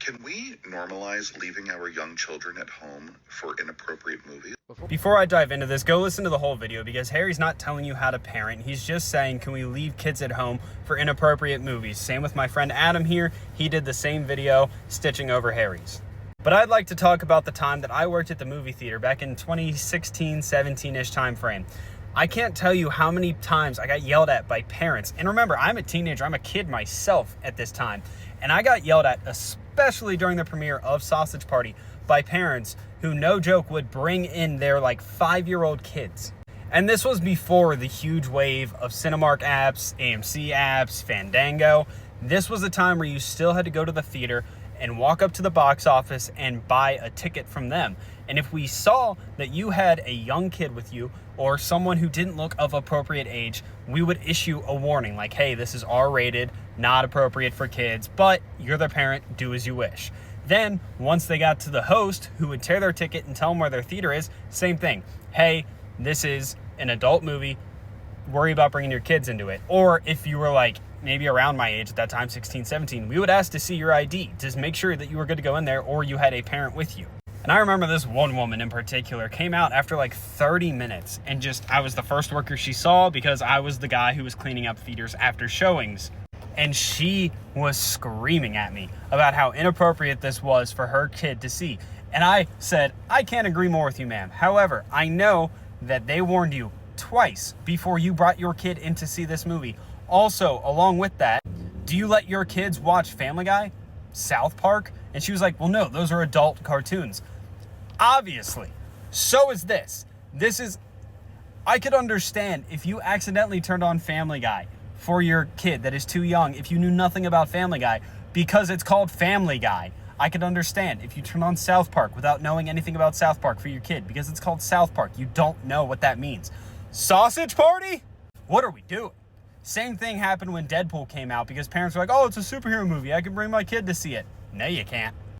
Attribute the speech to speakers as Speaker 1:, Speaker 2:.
Speaker 1: Can we normalize leaving our young children at home for inappropriate movies?
Speaker 2: Before I dive into this, go listen to the whole video because Harry's not telling you how to parent. He's just saying, can we leave kids at home for inappropriate movies? Same with my friend Adam here. He did the same video, stitching over Harry's. But I'd like to talk about the time that I worked at the movie theater back in 2016, 17-ish time frame. I can't tell you how many times I got yelled at by parents. And remember, I'm a teenager, I'm a kid myself at this time. And I got yelled at, especially during the premiere of Sausage Party, by parents who, no joke, would bring in their 5-year-old kids. And this was before the huge wave of Cinemark apps, AMC apps, Fandango. This was a time where you still had to go to the theater and walk up to the box office and buy a ticket from them. And if we saw that you had a young kid with you or someone who didn't look of appropriate age, we would issue a warning like, hey, this is R-rated, not appropriate for kids, but you're the parent, do as you wish. Then, once they got to the host, who would tear their ticket and tell them where their theater is, same thing. Hey, this is an adult movie, worry about bringing your kids into it. Or if you were maybe around my age at that time, 16, 17, we would ask to see your ID to make sure that you were good to go in there or you had a parent with you. And I remember this one woman in particular came out after 30 minutes and I was the first worker she saw because I was the guy who was cleaning up theaters after showings. And she was screaming at me about how inappropriate this was for her kid to see. And I said, I can't agree more with you, ma'am. However, I know that they warned you twice before you brought your kid in to see this movie. Also, along with that, do you let your kids watch Family Guy, South Park? And she was like, well, no, those are adult cartoons. Obviously. So is this. I could understand if you accidentally turned on Family Guy for your kid that is too young, if you knew nothing about Family Guy, because it's called Family Guy. I could understand if you turn on South Park without knowing anything about South Park for your kid, because it's called South Park. You don't know what that means. Sausage Party? What are we doing? Same thing happened when Deadpool came out because parents were like, oh, it's a superhero movie. I can bring my kid to see it. No, you can't.